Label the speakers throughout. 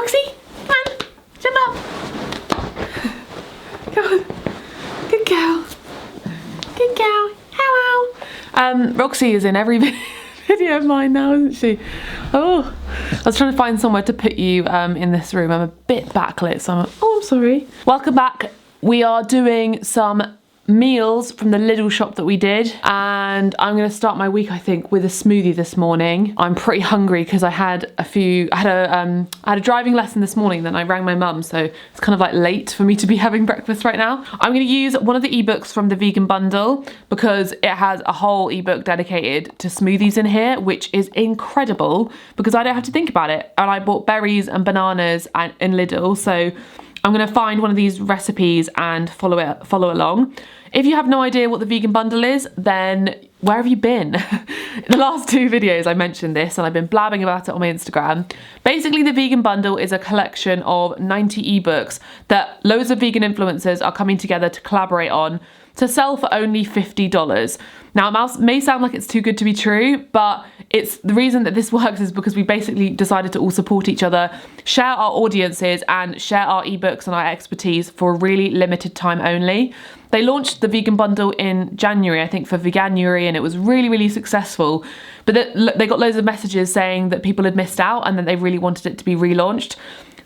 Speaker 1: Roxy, come on, jump up. Come on. Good girl. Good girl. Ow, ow. Roxy is in every video of mine now, isn't she? Oh, I was trying to find somewhere to put you in this room. I'm a bit backlit, so I'm sorry. Welcome back. We are doing some meals from the Lidl shop that we did, and I'm gonna start my week, I think, with a smoothie this morning. I'm pretty hungry because I had a driving lesson this morning, then I rang my mum, so it's kind of like late for me to be having breakfast right now. I'm gonna use one of the ebooks from the vegan bundle because it has a whole ebook dedicated to smoothies in here, which is incredible because I don't have to think about it. And I bought berries and bananas in Lidl, so I'm gonna find one of these recipes and follow along. If you have no idea what the vegan bundle is, then where have you been? In the last 2 videos I mentioned this and I've been blabbing about it on my Instagram. Basically, the vegan bundle is a collection of 90 ebooks that loads of vegan influencers are coming together to collaborate on to sell for only $50. Now, it may sound like it's too good to be true, but it's the reason that this works is because we basically decided to all support each other, share our audiences and share our ebooks and our expertise for a really limited time only. They launched the vegan bundle in January, I think for Veganuary, and it was really, really successful. But they got loads of messages saying that people had missed out and that they really wanted it to be relaunched.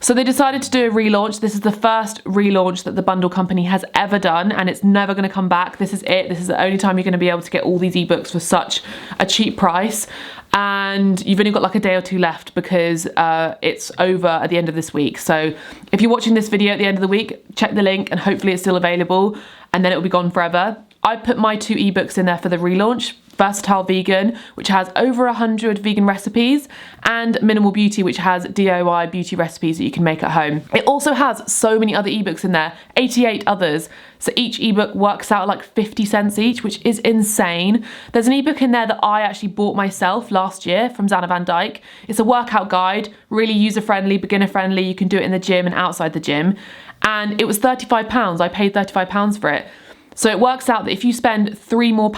Speaker 1: So they decided to do a relaunch. This is the first relaunch that the bundle company has ever done, and it's never going to come back. This is it. This is the only time you're going to be able to get all these ebooks for such a cheap price. And you've only got like a day or 2 left because it's over at the end of this week. So if you're watching this video at the end of the week, check the link and hopefully it's still available, and then it'll be gone forever. I put my 2 ebooks in there for the relaunch. Versatile Vegan, which has over 100 vegan recipes, and Minimal Beauty, which has DIY beauty recipes that you can make at home. It also has so many other ebooks in there, 88 others. So each ebook works out like 50 cents each, which is insane. There's an ebook in there that I actually bought myself last year from Zana Van Dyke. It's a workout guide, really user-friendly, beginner-friendly. You can do it in the gym and outside the gym. And it was £35. I paid £35 for it. So it works out that if you spend £3 more,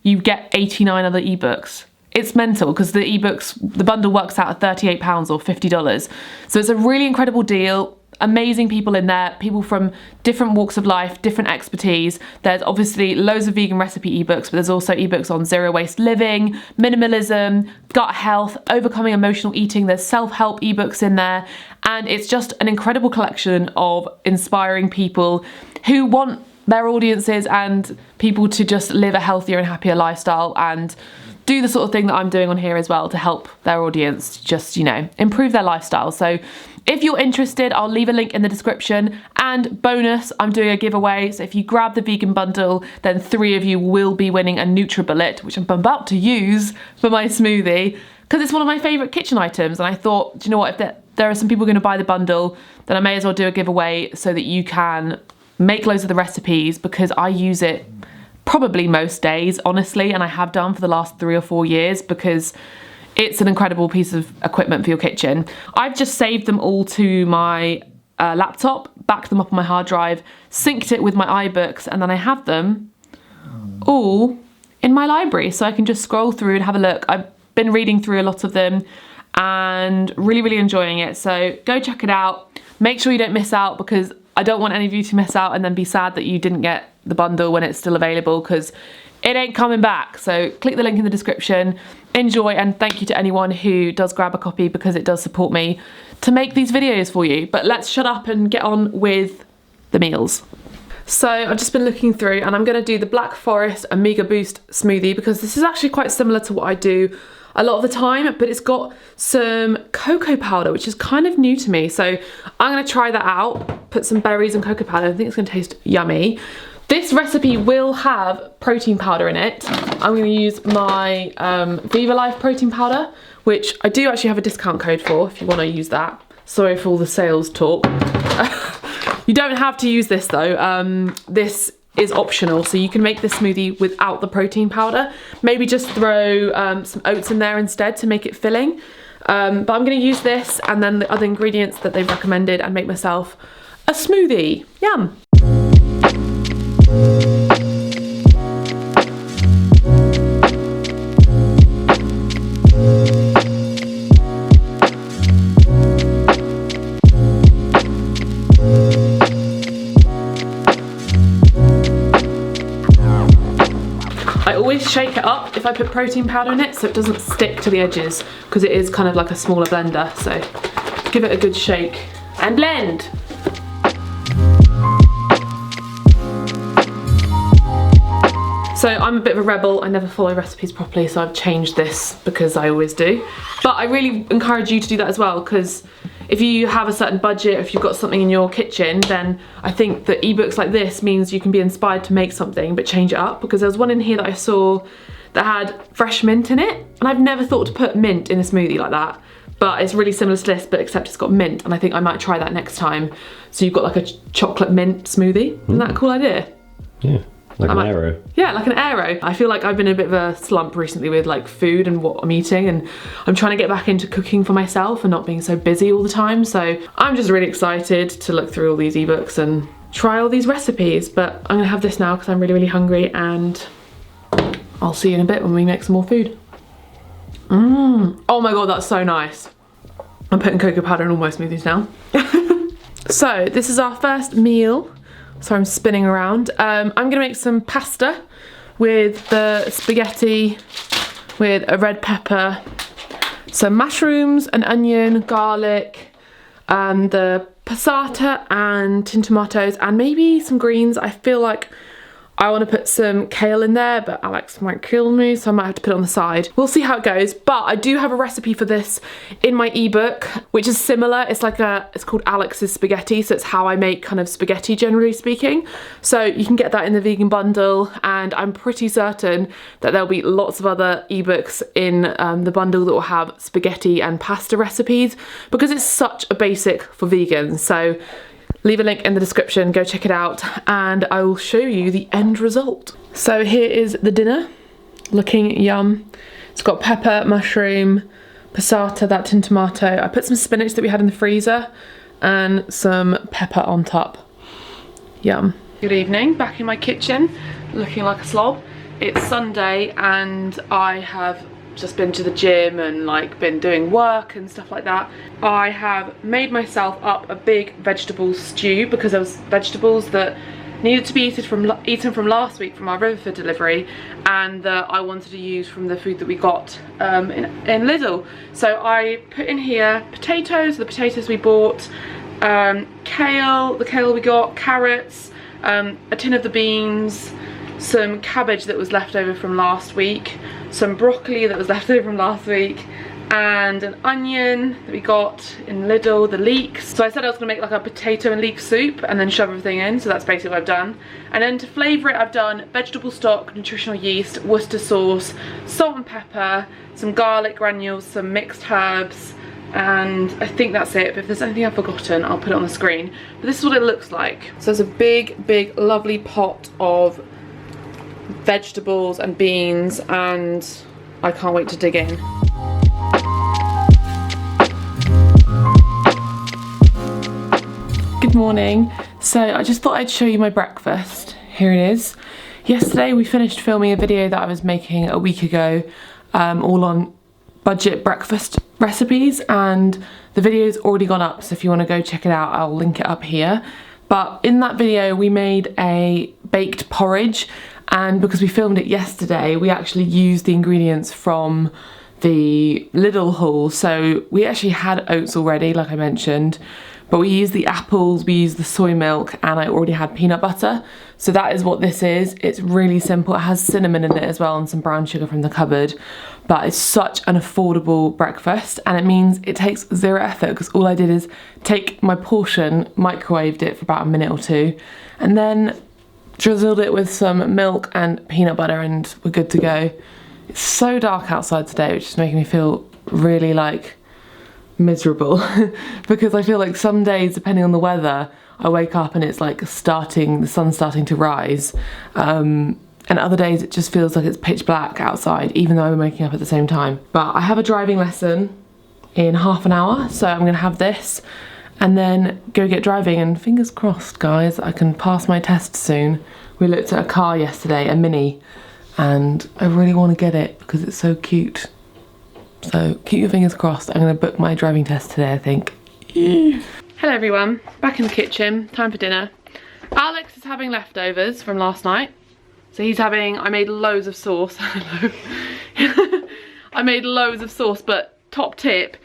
Speaker 1: you get 89 other ebooks. It's mental because the bundle works out at £38 or $50. So it's a really incredible deal. Amazing people in there, people from different walks of life, different expertise. There's obviously loads of vegan recipe ebooks, but there's also ebooks on zero waste living, minimalism, gut health, overcoming emotional eating. There's self-help ebooks in there. And it's just an incredible collection of inspiring people who want their audiences and people to just live a healthier and happier lifestyle and do the sort of thing that I'm doing on here as well to help their audience just, you know, improve their lifestyle. So if you're interested, I'll leave a link in the description. And bonus, I'm doing a giveaway. So if you grab the vegan bundle, then 3 of you will be winning a NutriBullet, which I'm about to use for my smoothie because it's one of my favorite kitchen items. And I thought, do you know what, if there are some people going to buy the bundle, then I may as well do a giveaway so that you can make loads of the recipes because I use it probably most days, honestly, and I have done for the last 3 or 4 years because it's an incredible piece of equipment for your kitchen. I've just saved them all to my laptop, backed them up on my hard drive, synced it with my iBooks, and then I have them all in my library so I can just scroll through and have a look. I've been reading through a lot of them and really, really enjoying it. So go check it out. Make sure you don't miss out because I don't want any of you to miss out and then be sad that you didn't get the bundle when it's still available because it ain't coming back. So click the link in the description, enjoy, and thank you to anyone who does grab a copy because it does support me to make these videos for you. But let's shut up and get on with the meals. So I've just been looking through and I'm going to do the Black Forest Omega Boost smoothie because this is actually quite similar to what I do a lot of the time, but it's got some cocoa powder, which is kind of new to me. So I'm gonna try that out, put some berries and cocoa powder. I think it's gonna taste yummy. This recipe will have protein powder in it. I'm gonna use my Viva Life protein powder, which I do actually have a discount code for if you wanna use that. Sorry for all the sales talk. You don't have to use this though. This is optional, so you can make this smoothie without the protein powder. Maybe just throw some oats in there instead to make it filling. But I'm going to use this and then the other ingredients that they've recommended and make myself a smoothie. Yum! shake it up if I put protein powder in it so it doesn't stick to the edges, because it is kind of like a smaller blender. So give it a good shake and blend. So I'm a bit of a rebel, I never follow recipes properly, so I've changed this because I always do. But I really encourage you to do that as well, because if you have a certain budget, if you've got something in your kitchen, then I think that ebooks like this means you can be inspired to make something but change it up. Because there was one in here that I saw that had fresh mint in it, and I've never thought to put mint in a smoothie like that. But it's really similar to this, but except it's got mint, and I think I might try that next time. So you've got like a chocolate mint smoothie. Isn't that a cool idea?
Speaker 2: Yeah. Like an arrow. Yeah,
Speaker 1: like an arrow. I feel like I've been in a bit of a slump recently with like food and what I'm eating, and I'm trying to get back into cooking for myself and not being so busy all the time. So I'm just really excited to look through all these ebooks and try all these recipes. But I'm gonna have this now because I'm really, really hungry, and I'll see you in a bit when we make some more food. Oh my God, that's so nice. I'm putting cocoa powder in all my smoothies now. So this is our first meal. So I'm spinning around. I'm gonna make some pasta with the spaghetti with a red pepper, some mushrooms, an onion, garlic, the passata and tin tomatoes, and maybe some greens. I feel like I want to put some kale in there, but Alex might kill me, so I might have to put it on the side. We'll see how it goes, but I do have a recipe for this in my ebook, which is similar. It's called Alex's Spaghetti, so it's how I make kind of spaghetti, generally speaking. So you can get that in the vegan bundle, and I'm pretty certain that there'll be lots of other ebooks in the bundle that will have spaghetti and pasta recipes, because it's such a basic for vegans. So leave a link in the description, go check it out, and I will show you the end result. So here is the dinner, looking yum. It's got pepper, mushroom, passata, that tin tomato. I put some spinach that we had in the freezer and some pepper on top. Yum. Good evening, back in my kitchen, looking like a slob. It's Sunday and I have just been to the gym and like been doing work and stuff like that. I have made myself up a big vegetable stew because there was vegetables that needed to be eaten from last week from our Riverford delivery, and that I wanted to use from the food that we got in Lidl. So I put in here potatoes, the potatoes we bought, kale, the kale we got, carrots, a tin of the beans, some cabbage that was left over from last week, some broccoli that was left over from last week, and an onion that we got in Lidl, the leeks. So I said I was gonna make like a potato and leek soup and then shove everything in, so that's basically what I've done. And then to flavour it, I've done vegetable stock, nutritional yeast, Worcester sauce, salt and pepper, some garlic granules, some mixed herbs, and I think that's it. But if there's anything I've forgotten, I'll put it on the screen. But this is what it looks like. So there's a big, big, lovely pot of vegetables and beans, and I can't wait to dig in. Good morning. So I just thought I'd show you my breakfast. Here it is. Yesterday we finished filming a video that I was making a week ago, all on budget breakfast recipes, and the video's already gone up, so if you want to go check it out, I'll link it up here. But in that video we made a baked porridge, and because we filmed it yesterday, we actually used the ingredients from the Lidl haul. So we actually had oats already, like I mentioned, but we used the apples, we used the soy milk, and I already had peanut butter. So that is what this is. It's really simple. It has cinnamon in it as well and some brown sugar from the cupboard, but it's such an affordable breakfast, and it means it takes zero effort, because all I did is take my portion, microwaved it for about a minute or two, and then drizzled it with some milk and peanut butter, and we're good to go. It's so dark outside today, which is making me feel really like miserable because I feel like some days, depending on the weather, I wake up and it's like the sun's starting to rise, and other days it just feels like it's pitch black outside, even though I'm waking up at the same time. But I have a driving lesson in half an hour, so I'm gonna have this and then go get driving, and fingers crossed, guys, I can pass my test soon. We looked at a car yesterday, a Mini, and I really want to get it because it's so cute. So keep your fingers crossed. I'm going to book my driving test today, I think. Yeah. Hello everyone, back in the kitchen, time for dinner. Alex is having leftovers from last night, So he's having, I made loads of sauce. I made loads of sauce, but top tip,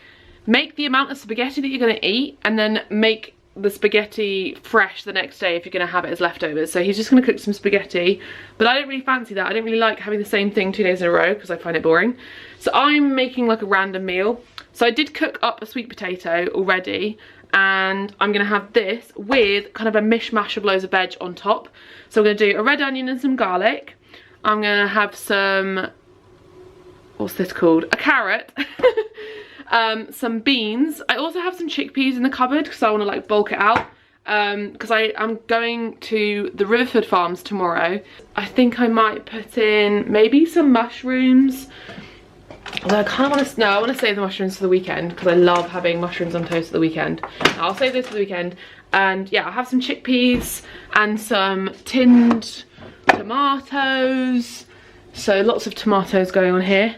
Speaker 1: make the amount of spaghetti that you're gonna eat and then make the spaghetti fresh the next day if you're gonna have it as leftovers. So he's just gonna cook some spaghetti, but I don't really fancy that. I don't really like having the same thing 2 days in a row because I find it boring. So I'm making like a random meal. So I did cook up a sweet potato already, and I'm gonna have this with kind of a mishmash of loads of veg on top. So I'm gonna do a red onion and some garlic. I'm gonna have some, what's this called? A carrot. Some beans. I also have some chickpeas in the cupboard because I want to like bulk it out. Because I'm going to the Riverford Farms tomorrow. I think I might put in maybe some mushrooms. Although I kind of want to, no, I want to save the mushrooms for the weekend because I love having mushrooms on toast for the weekend. I'll save this for the weekend. And yeah, I'll have some chickpeas and some tinned tomatoes. So lots of tomatoes going on here.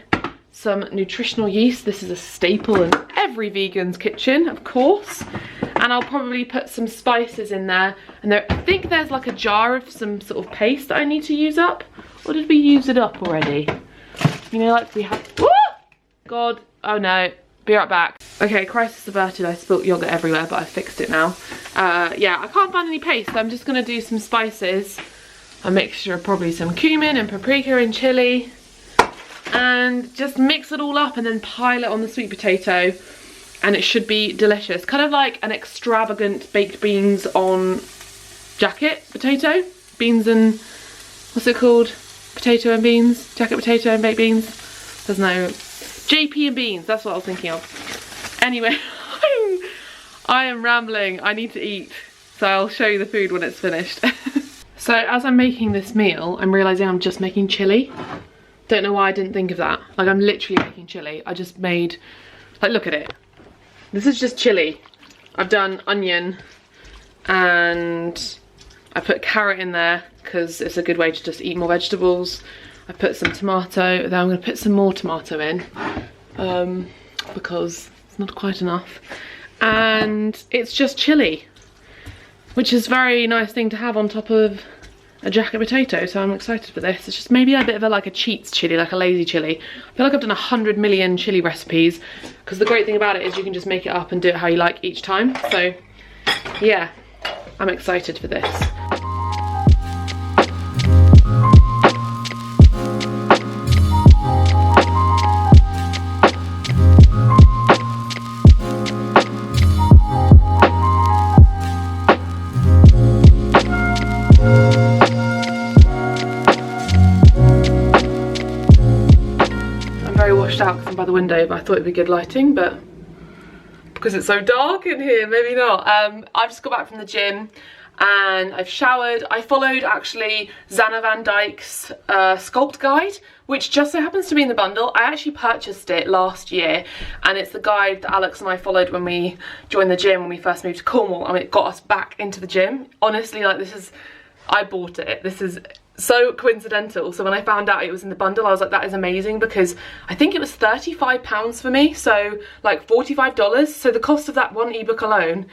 Speaker 1: Some nutritional yeast. This is a staple in every vegan's kitchen, of course. And I'll probably put some spices in there. And there, I think there's like a jar of some sort of paste that I need to use up. Or did we use it up already? You know, like we have, woo! God, oh no, be right back. Okay, crisis averted. I spilt yogurt everywhere, but I fixed it now. Yeah, I can't find any paste, so I'm just gonna do some spices. A mixture of probably some cumin and paprika and chili. And just mix it all up and then pile it on the sweet potato. And it should be delicious. Kind of like an extravagant baked beans on jacket potato. Beans and, what's it called? Potato and beans, jacket potato and baked beans. There's no, JP and beans, that's what I was thinking of. Anyway, I am rambling, I need to eat. So I'll show you the food when it's finished. So as I'm making this meal, I'm realising I'm just making chilli. Don't know why I didn't think of that. Like I'm literally making chilli. I just made, like look at it. This is just chilli. I've done onion and I put carrot in there because it's a good way to just eat more vegetables. I put some tomato, then I'm going to put some more tomato in because it's not quite enough. And it's just chilli, which is a very nice thing to have on top of a jacket potato, so I'm excited for this. It's just maybe a bit of a, like a cheats chilli, like a lazy chilli. I feel like I've done 100 million chilli recipes because the great thing about it is you can just make it up and do it how you like each time. So yeah, I'm excited for this. Out because I'm by the window, but I thought it'd be good lighting, but because it's so dark in here, maybe not. I've just got back from the gym and I've showered. I followed actually Zanna Van Dijk's sculpt guide, which just so happens to be in the bundle. I actually purchased it last year and it's the guide that Alex and I followed when we joined the gym when we first moved to Cornwall, and it got us back into the gym. Honestly, like this is, I bought it. This is so coincidental. So when I found out it was in the bundle, I was like, that is amazing, because I think it was £35 for me, so like $45. So the cost of that one ebook alone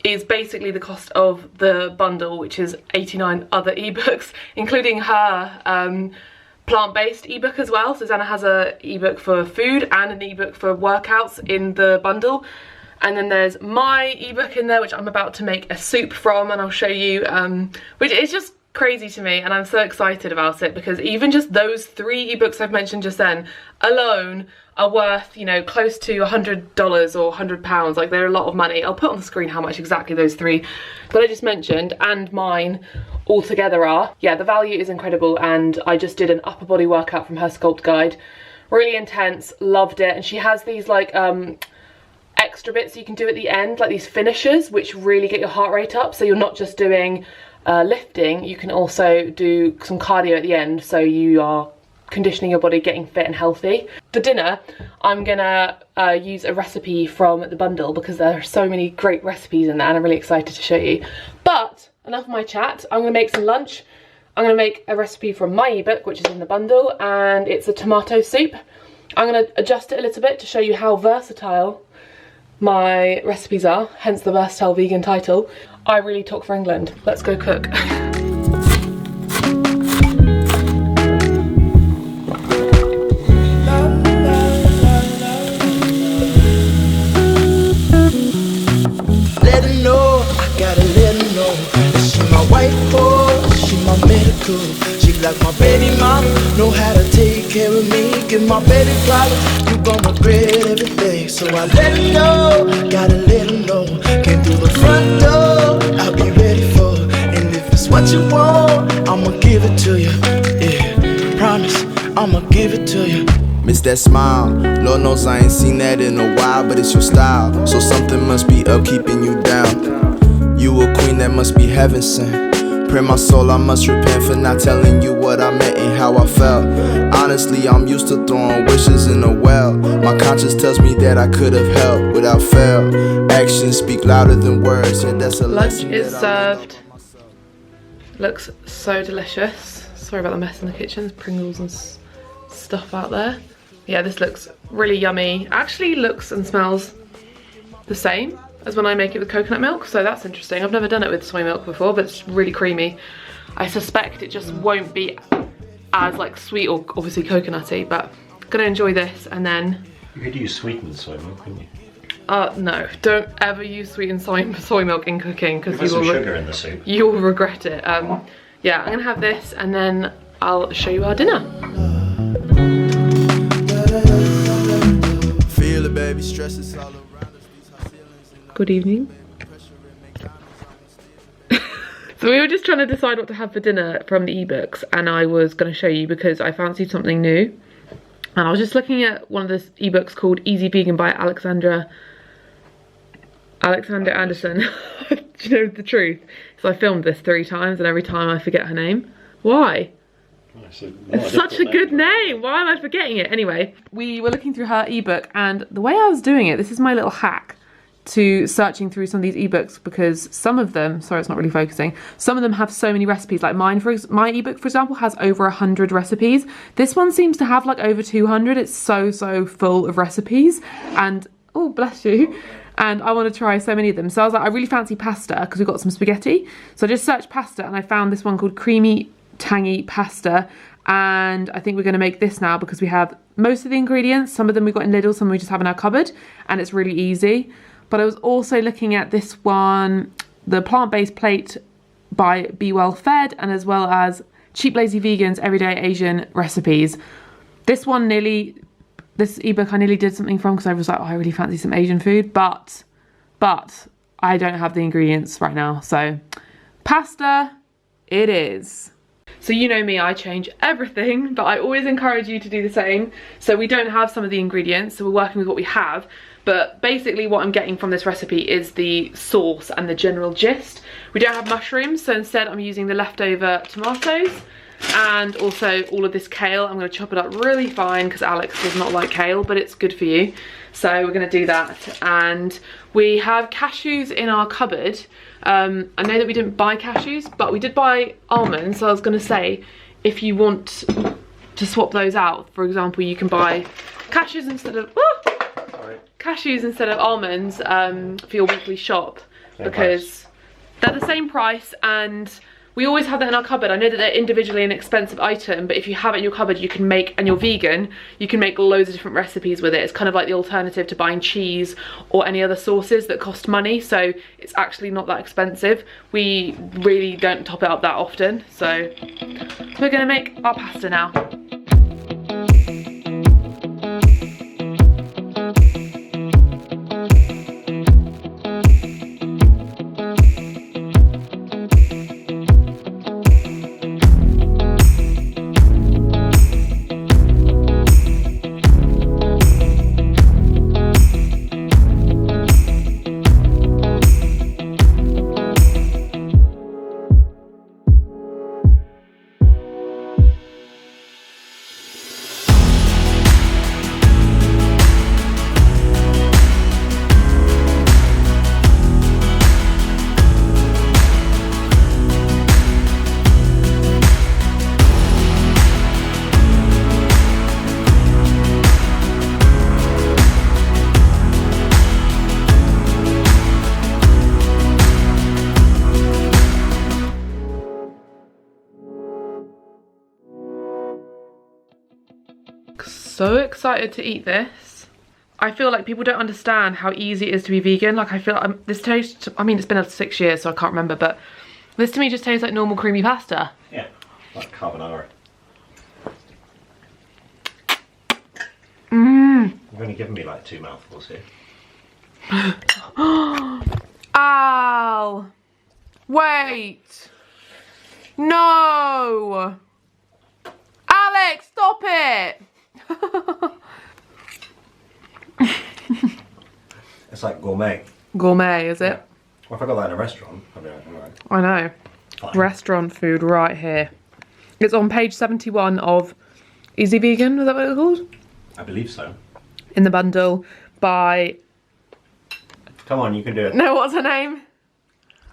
Speaker 1: is basically the cost of the bundle, which is 89 other ebooks, including her plant-based ebook as well. So Zanna has an ebook for food and an ebook for workouts in the bundle. And then there's my ebook in there, which I'm about to make a soup from, and I'll show you, which is just crazy to me, and I'm so excited about it because even just those 3 ebooks I've mentioned just then alone are worth, you know, close to $100 or £100. Like, they're a lot of money. I'll put on the screen how much exactly those 3 that I just mentioned and mine all together are. Yeah, the value is incredible, and I just did an upper body workout from her sculpt guide. Really intense, loved it. And she has these like extra bits you can do at the end, like these finishers, which really get your heart rate up, so you're not just doing lifting, you can also do some cardio at the end, so you are conditioning your body, getting fit and healthy. For dinner, I'm gonna use a recipe from the bundle because there are so many great recipes in there and I'm really excited to show you. But enough of my chat, I'm gonna make some lunch. I'm gonna make a recipe from my ebook, which is in the bundle, and it's a tomato soup. I'm gonna adjust it a little bit to show you how versatile my recipes are, hence the versatile vegan title. I really talk for England. Let's go cook.
Speaker 3: cool. She like my baby mama, know how to take care of me. Give my baby problems, you gon' regret everything. So I let her know, gotta let her know. Came through the front door, I'll be ready for her. And if it's what you want, I'ma give it to you. Yeah, promise, I'ma give it to you. Miss that smile, Lord knows I ain't seen that in a while, but it's your style, so something must be up keeping you down. You a queen that must be heaven sent. Pray my soul, I must repent for not telling you what I meant and how I felt. Honestly, I'm used to throwing wishes in a well. My conscience tells me that I could have helped without fail. Actions speak louder than words, yeah, that's a lesson.
Speaker 1: Lunch is served. Looks so delicious. Sorry about the mess in the kitchen, there's Pringles and stuff out there. Yeah, this looks really yummy. Actually looks and smells the same as when I make it with coconut milk, so that's interesting. I've never done it with soy milk before, but it's really creamy. I suspect it just won't be as like sweet or obviously coconutty, but I'm gonna enjoy this. And then
Speaker 2: you could use sweetened soy milk, couldn't you?
Speaker 1: No, don't ever use sweetened soy milk in cooking because
Speaker 2: you will sugar in the soup.
Speaker 1: You will regret it. Yeah, I'm gonna have this and then I'll show you our dinner. Good evening. So we were just trying to decide what to have for dinner from the ebooks, and I was going to show you because I fancied something new. And I was just looking at one of the ebooks called Easy Vegan by Alexander Anderson. Do you know the truth? So I filmed this 3 times and every time I forget her name. Why? It's such a good name. Why am I forgetting it? Anyway, we were looking through her ebook, and the way I was doing it, this is my little hack to searching through some of these ebooks, because some of them, sorry it's not really focusing, some of them have so many recipes. Like my ebook for example has over 100 recipes. This one seems to have like over 200. It's so full of recipes, and oh bless you, and I want to try so many of them. So I was like, I really fancy pasta because we've got some spaghetti, so I just searched pasta and I found this one called creamy tangy pasta, and I think we're going to make this now because we have most of the ingredients. Some of them we got in Lidl, some we just have in our cupboard, and it's really easy. But I was also looking at this one, the plant-based plate by Be Well Fed, and as well as Cheap Lazy Vegans Everyday Asian Recipes. This ebook I nearly did something from because I was like, oh, I really fancy some Asian food, but I don't have the ingredients right now. So pasta it is. So you know me, I change everything, but I always encourage you to do the same. So we don't have some of the ingredients, so we're working with what we have. But basically what I'm getting from this recipe is the sauce and the general gist. We don't have mushrooms, so instead I'm using the leftover tomatoes and also all of this kale. I'm going to chop it up really fine because Alex does not like kale, but it's good for you. So we're going to do that. And we have cashews in our cupboard. I know that we didn't buy cashews, but we did buy almonds. So I was going to say, if you want to swap those out, for example, you can buy cashews instead of almonds for your weekly shop, because they're the same price, and we always have that in our cupboard. I know that they're individually an expensive item, but if you have it in your cupboard, you can make, and you're vegan, you can make loads of different recipes with it. It's kind of like the alternative to buying cheese or any other sauces that cost money, so it's actually not that expensive. We really don't top it up that often, so we're gonna make our pasta now. So excited to eat this. I feel like people don't understand how easy it is to be vegan. Like I feel like this tastes, I mean it's been 6 years so I can't remember, but this to me just tastes like normal creamy pasta.
Speaker 2: Yeah. Like carbonara.
Speaker 1: Mmm.
Speaker 2: You've only given me like 2 mouthfuls here.
Speaker 1: Ow! Wait! No! Alex, stop it!
Speaker 2: It's like gourmet.
Speaker 1: Gourmet, is it?
Speaker 2: Well, if I got that in a restaurant, I'd be like, alright.
Speaker 1: I know.
Speaker 2: Fine.
Speaker 1: Restaurant food right here. It's on page 71 of Easy Vegan, is that what it's called?
Speaker 2: I believe so.
Speaker 1: In the bundle by...
Speaker 2: Come on, you can do it.
Speaker 1: No, what's her name?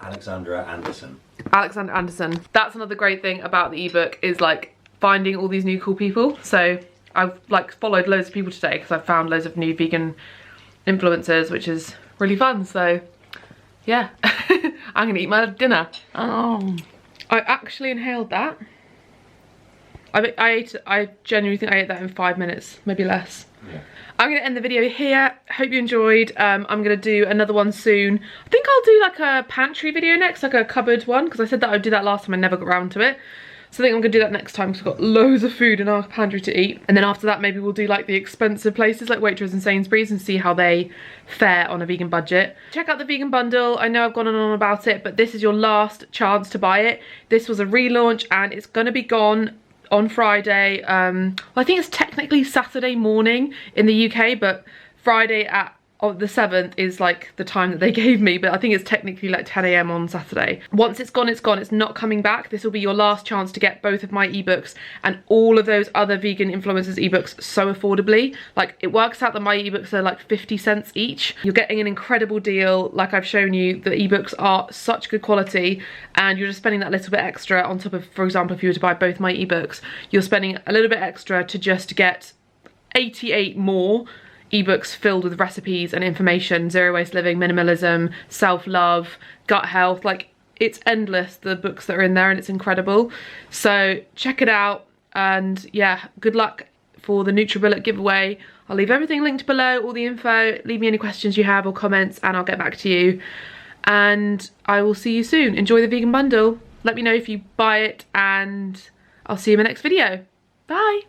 Speaker 2: Alexandra Anderson.
Speaker 1: Alexander Anderson. That's another great thing about the ebook is like finding all these new cool people. So I've like followed loads of people today because I've found loads of new vegan influencers, which is really fun. So yeah, I'm gonna eat my dinner. Oh, I actually inhaled that. I genuinely think I ate that in 5 minutes, maybe less.
Speaker 2: Yeah.
Speaker 1: I'm going to end the video here. Hope you enjoyed. I'm going to do another one soon. I think I'll do like a pantry video next, like a cupboard one, because I said that I'd do that last time. I never got around to it. So I think I'm going to do that next time because we've got loads of food in our pantry to eat. And then after that, maybe we'll do like the expensive places like Waitrose and Sainsbury's and see how they fare on a vegan budget. Check out the vegan bundle. I know I've gone on about it, but this is your last chance to buy it. This was a relaunch and it's going to be gone on Friday. Well, I think it's technically Saturday morning in the UK, but Friday at the 7th is like the time that they gave me, but I think it's technically like 10 AM on Saturday. Once it's gone, it's gone. It's not coming back. This will be your last chance to get both of my ebooks and all of those other vegan influencers ebooks so affordably. Like it works out that my ebooks are like 50 cents each. You're getting an incredible deal. Like I've shown you, the ebooks are such good quality and you're just spending that little bit extra on top of, for example, if you were to buy both my ebooks, you're spending a little bit extra to just get 88 more ebooks filled with recipes and information, zero waste living, minimalism, self-love, gut health. Like it's endless, the books that are in there, and it's incredible. So check it out, and yeah, good luck for the NutriBullet giveaway. I'll leave everything linked below, all the info. Leave me any questions you have or comments and I'll get back to you, and I will see you soon. Enjoy the vegan bundle. Let me know if you buy it and I'll see you in my next video. Bye.